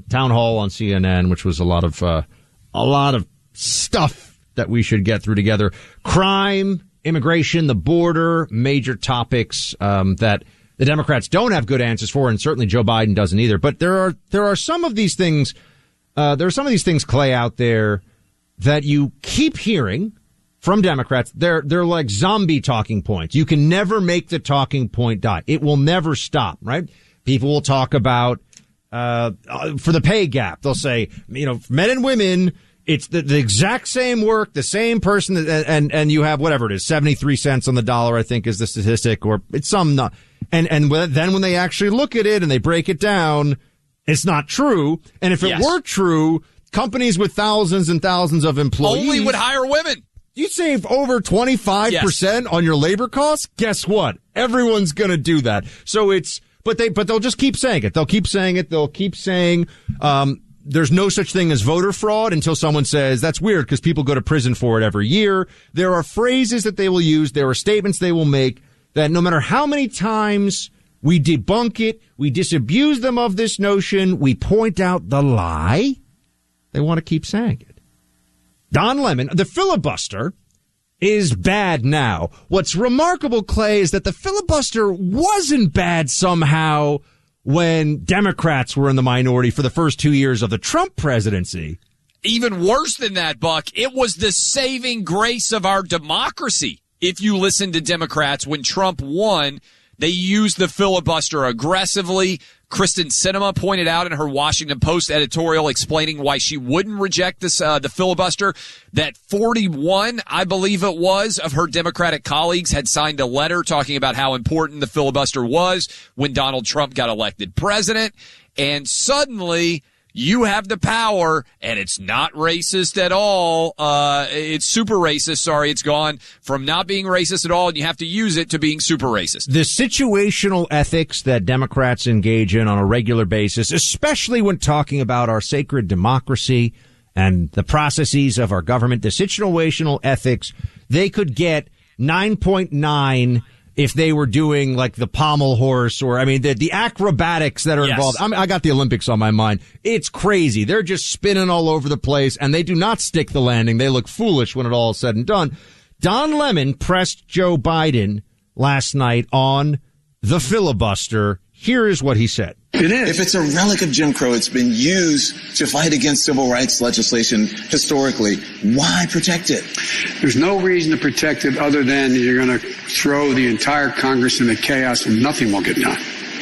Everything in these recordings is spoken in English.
town hall on CNN, which was a lot of stuff that we should get through together. Crime, immigration, the border, major topics that the Democrats don't have good answers for, and certainly Joe Biden doesn't either. But there are some of these things. Clay, out there that you keep hearing from Democrats. They're like zombie talking points. You can never make the talking point die. It will never stop, right? People will talk about for the pay gap. They'll say, men and women, it's the exact same work, the same person, and you have whatever it is, 73 cents on the dollar, I think is the statistic, or it's some not. And then when they actually look at it and they break it down, it's not true. And if it were true, companies with thousands and thousands of employees only would hire women. You save over 25% on your labor costs. Guess what? Everyone's going to do that. So but they'll just keep saying it. They'll keep saying it. They'll keep saying, there's no such thing as voter fraud until someone says that's weird because people go to prison for it every year. There are phrases that they will use. There are statements they will make that no matter how many times we debunk it, we disabuse them of this notion, we point out the lie, they want to keep saying it. Don Lemon, the filibuster is bad now. What's remarkable, Clay, is that the filibuster wasn't bad somehow when Democrats were in the minority for the first 2 years of the Trump presidency. Even worse than that, Buck, it was the saving grace of our democracy. If you listen to Democrats, when Trump won, they used the filibuster aggressively. Kristen Sinema pointed out in her Washington Post editorial explaining why she wouldn't reject the filibuster, that 41, I believe it was, of her Democratic colleagues had signed a letter talking about how important the filibuster was when Donald Trump got elected president. And suddenly you have the power, and it's not racist at all. It's super racist. Sorry, it's gone from not being racist at all, and you have to use it to being super racist. The situational ethics that Democrats engage in on a regular basis, especially when talking about our sacred democracy and the processes of our government, the situational ethics, they could get 9.9 if they were doing like the pommel horse or, the acrobatics that are involved. I got the Olympics on my mind. It's crazy. They're just spinning all over the place and they do not stick the landing. They look foolish when it all is said and done. Don Lemon pressed Joe Biden last night on the filibuster. Here is what he said. It is. If it's a relic of Jim Crow, it's been used to fight against civil rights legislation historically. Why protect it? There's no reason to protect it other than you're going to throw the entire Congress into chaos and nothing will get done.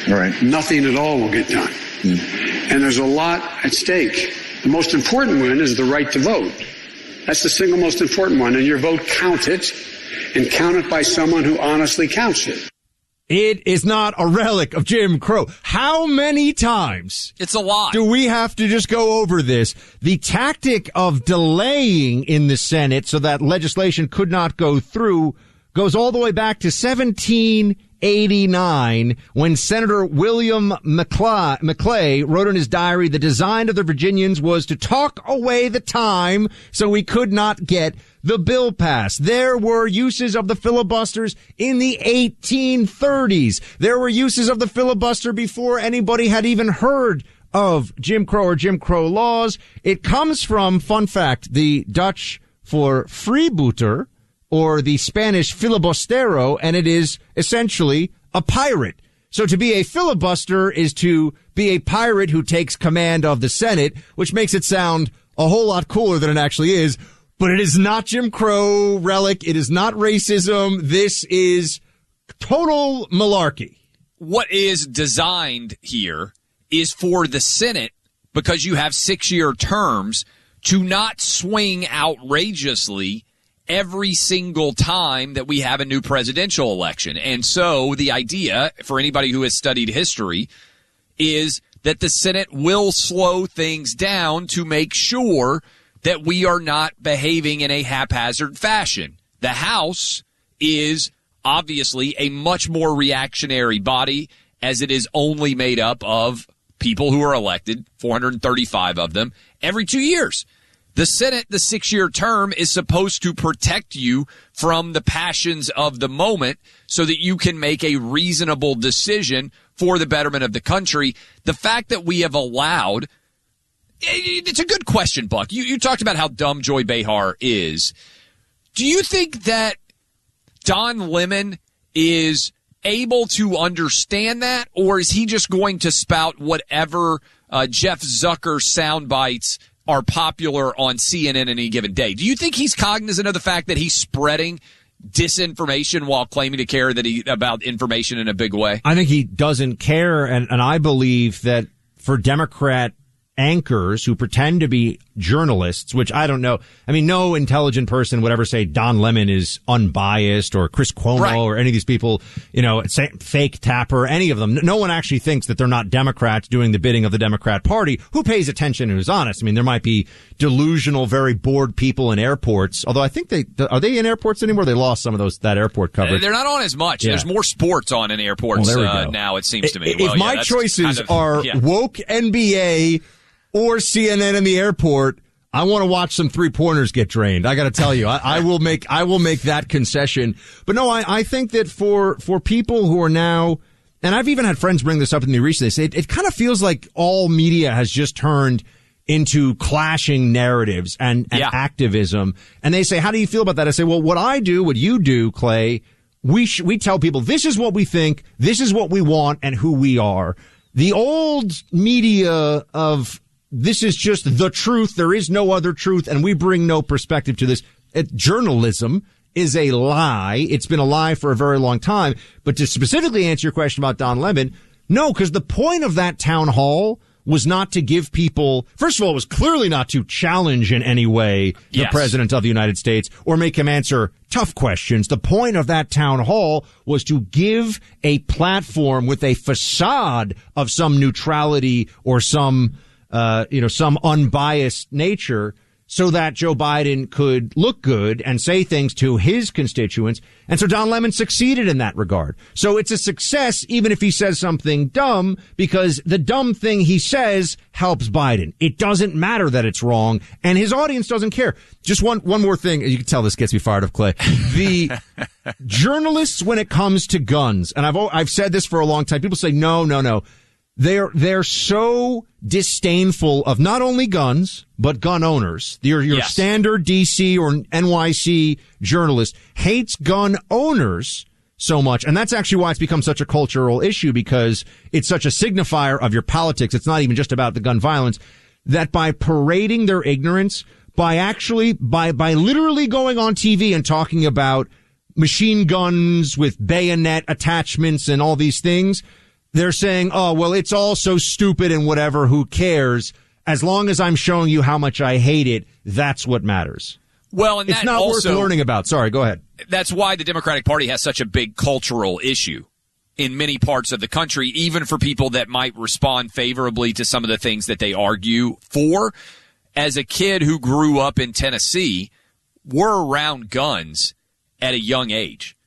All right. Nothing at all will get done. And there's a lot at stake. The most important one is the right to vote. That's the single most important one. And your vote counted, and counted by someone who honestly counts it. It is not a relic of Jim Crow. How many times? It's a lot. Do we have to just go over this? The tactic of delaying in the Senate so that legislation could not go through goes all the way back to 1789 when Senator William Maclay wrote in his diary, the design of the Virginians was to talk away the time so we could not get the bill passed. There were uses of the filibusters in the 1830s. There were uses of the filibuster before anybody had even heard of Jim Crow or Jim Crow laws. It comes from, fun fact, the Dutch for freebooter or the Spanish filibustero, and it is essentially a pirate. So to be a filibuster is to be a pirate who takes command of the Senate, which makes it sound a whole lot cooler than it actually is. But it is not Jim Crow relic. It is not racism. This is total malarkey. What is designed here is for the Senate, because you have 6-year terms, to not swing outrageously every single time that we have a new presidential election. And so the idea, for anybody who has studied history, is that the Senate will slow things down to make sure that we are not behaving in a haphazard fashion. The House is obviously a much more reactionary body, as it is only made up of people who are elected, 435 of them, every 2 years. The Senate, the 6-year term, is supposed to protect you from the passions of the moment so that you can make a reasonable decision for the betterment of the country. The fact that we have allowed It's a good question, Buck. You talked about how dumb Joy Behar is. Do you think that Don Lemon is able to understand that, or is he just going to spout whatever Jeff Zucker sound bites are popular on CNN in any given day? Do you think he's cognizant of the fact that he's spreading disinformation while claiming to care about information in a big way? I think he doesn't care, and I believe that for Democrat anchors who pretend to be journalists, which I don't know. I mean, no intelligent person would ever say Don Lemon is unbiased, or Chris Cuomo, or any of these people, say fake Tapper, any of them. No one actually thinks that they're not Democrats doing the bidding of the Democrat Party. Who pays attention and who's honest? I mean, there might be delusional, very bored people in airports. Although I think are they in airports anymore? They lost some of that airport coverage. They're not on as much. Yeah. There's more sports on in airports now, it seems to me. If my choices are woke NBA or CNN in the airport, I want to watch some three-pointers get drained. I got to tell you, I will make that concession. But no, I think that for people who are now, and I've even had friends bring this up with me recently, they say it kind of feels like all media has just turned into clashing narratives and activism. And they say, how do you feel about that? I say, well, what you do, Clay, we tell people this is what we think, this is what we want, and who we are. The old media of this is just the truth, there is no other truth, and we bring no perspective to this. Journalism is a lie. It's been a lie for a very long time. But to specifically answer your question about Don Lemon, no, because the point of that town hall was not to give people, first of all, it was clearly not to challenge in any way the president of the United States or make him answer tough questions. The point of that town hall was to give a platform with a facade of some neutrality or some unbiased nature, so that Joe Biden could look good and say things to his constituents. And so Don Lemon succeeded in that regard. So it's a success even if he says something dumb, because the dumb thing he says helps Biden. It doesn't matter that it's wrong, and his audience doesn't care. Just one more thing. You can tell this gets me fired up, Clay. The journalists, when it comes to guns, and I've said this for a long time, people say, no. They're so disdainful of not only guns, but gun owners. Your standard DC or NYC journalist hates gun owners so much. And that's actually why it's become such a cultural issue, because it's such a signifier of your politics. It's not even just about the gun violence, that by parading their ignorance, by literally going on TV and talking about machine guns with bayonet attachments and all these things, they're saying, oh, well, it's all so stupid and whatever, who cares? As long as I'm showing you how much I hate it, that's what matters. Well, and it's not worth learning about. Sorry, go ahead. That's why the Democratic Party has such a big cultural issue in many parts of the country, even for people that might respond favorably to some of the things that they argue for. As a kid who grew up in Tennessee, we're around guns at a young age.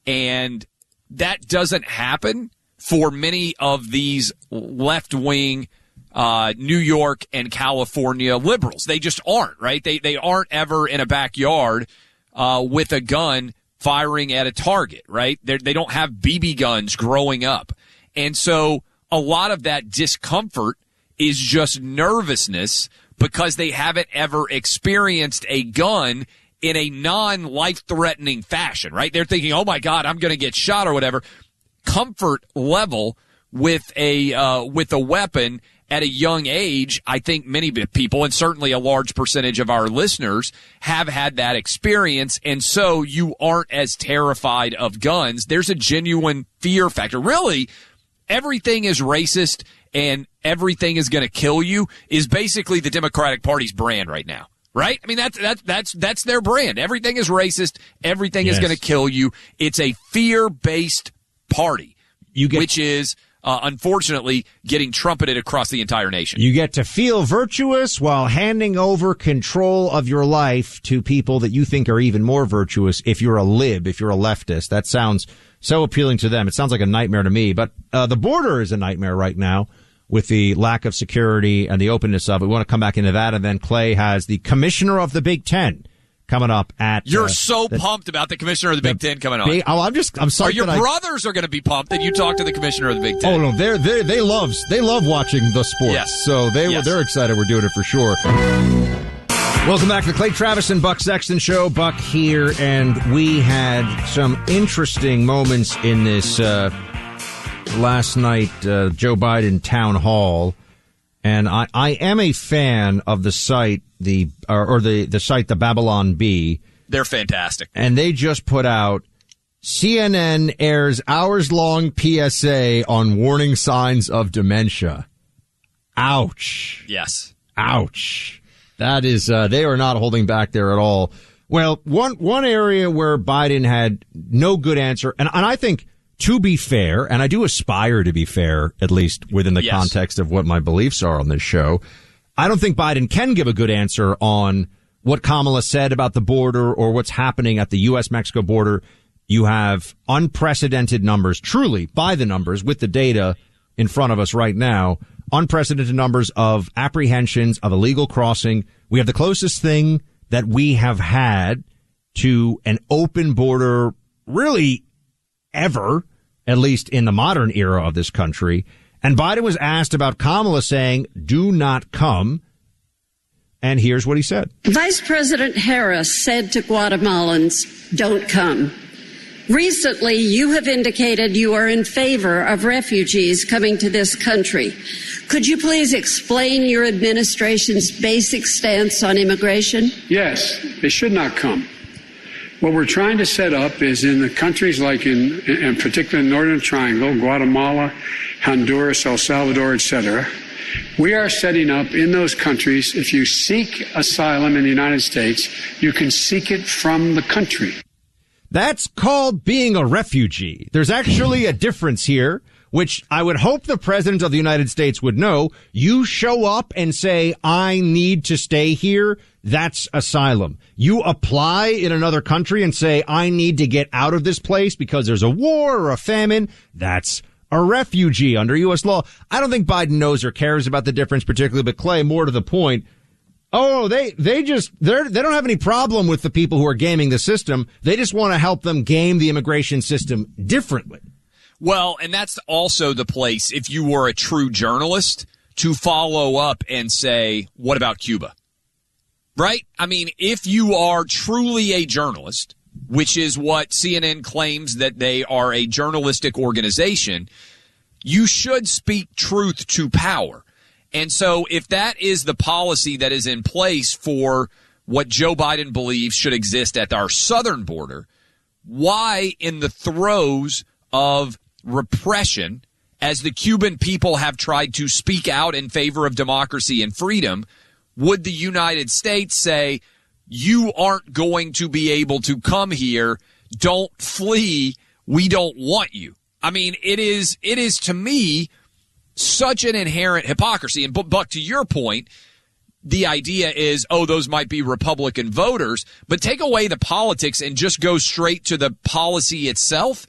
And that doesn't happen for many of these left-wing New York and California liberals. They just aren't, right? They aren't ever in a backyard with a gun firing at a target, right? They don't have BB guns growing up. And so a lot of that discomfort is just nervousness because they haven't ever experienced a gun in a non-life-threatening fashion, right? They're thinking, oh, my God, I'm going to get shot or whatever. Comfort level with a weapon at a young age, I think many people, and certainly a large percentage of our listeners, have had that experience, and so you aren't as terrified of guns. There's a genuine fear factor. Really, everything is racist and everything is going to kill you is basically the Democratic Party's brand right now. Right? I mean, that's their brand. Everything is racist. Everything is going to kill you. It's a fear-based party, which is, unfortunately, getting trumpeted across the entire nation. You get to feel virtuous while handing over control of your life to people that you think are even more virtuous if you're a lib, if you're a leftist. That sounds so appealing to them. It sounds like a nightmare to me. But the border is a nightmare right now with the lack of security and the openness of it. We want to come back into that. And then Clay has the commissioner of the Big Ten coming up at. You're so pumped about the commissioner of the Big Ten coming on. I'm sorry. Your brothers are going to be pumped that you talk to the commissioner of the Big Ten. Oh no, they love watching the sports. Yes. So they're excited. We're doing it for sure. Welcome back to the Clay Travis and Buck Sexton Show. Buck here, and we had some interesting moments in this last night Joe Biden town hall, and I am a fan of the site the site the Babylon Bee. They're fantastic, and they just put out CNN airs hours-long PSA on warning signs of dementia. Ouch. Yes. Ouch. That is, they are not holding back there at all. Well, one area where Biden had no good answer, and I think, to be fair, and I do aspire to be fair, at least within the context of what my beliefs are on this show, I don't think Biden can give a good answer on what Kamala said about the border or what's happening at the U.S.-Mexico border. You have unprecedented numbers, truly, by the numbers, with the data in front of us right now, unprecedented numbers of apprehensions of illegal crossing. We have the closest thing that we have had to an open border really ever, at least in the modern era of this country. And Biden was asked about Kamala saying, do not come. And here's what he said. Vice President Harris said to Guatemalans, don't come. Recently, you have indicated you are in favor of refugees coming to this country. Could you please explain your administration's basic stance on immigration? Yes, they should not come. What we're trying to set up is in the countries like in particular Northern Triangle, Guatemala, Honduras, El Salvador, etc., we are setting up in those countries, if you seek asylum in the United States, you can seek it from the country. That's called being a refugee. There's actually a difference here, which I would hope the president of the United States would know. You show up and say, I need to stay here. That's asylum. You apply in another country and say, I need to get out of this place because there's a war or a famine. That's a refugee under U.S. law. I don't think Biden knows or cares about the difference particularly, but Clay, more to the point. Oh, they don't have any problem with the people who are gaming the system. They just want to help them game the immigration system differently. Well, and that's also the place, if you were a true journalist, to follow up and say, what about Cuba? Right? I mean, if you are truly a journalist, which is what CNN claims that they are a journalistic organization, you should speak truth to power. And so if that is the policy that is in place for what Joe Biden believes should exist at our southern border, why in the throes of repression, as the Cuban people have tried to speak out in favor of democracy and freedom, would the United States say, you aren't going to be able to come here, don't flee, we don't want you? I mean, it is to me such an inherent hypocrisy. And Buck, to your point, the idea is, oh, those might be Republican voters, but take away the politics and just go straight to the policy itself.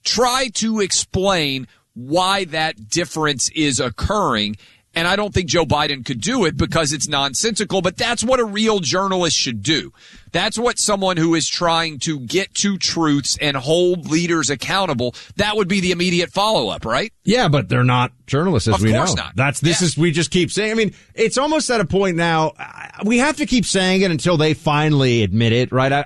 Try to explain why that difference is occurring. And I don't think Joe Biden could do it because it's nonsensical, but that's what a real journalist should do. That's what someone who is trying to get to truths and hold leaders accountable, that would be the immediate follow-up, right? Yeah, but they're not journalists, as we know. Of course not. We just keep saying, I mean, it's almost at a point now, we have to keep saying it until they finally admit it, right?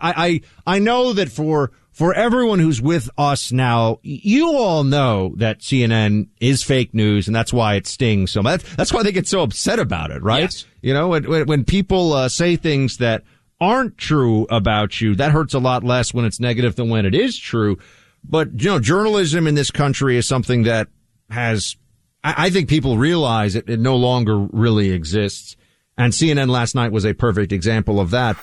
I know that for everyone who's with us now, you all know that CNN is fake news, and that's why it stings so much. That's why they get so upset about it, right? Yes. You know, when people say things that aren't true about you, that hurts a lot less when it's negative than when it is true. But, you know, journalism in this country is something that has, I think people realize it no longer really exists. And CNN last night was a perfect example of that.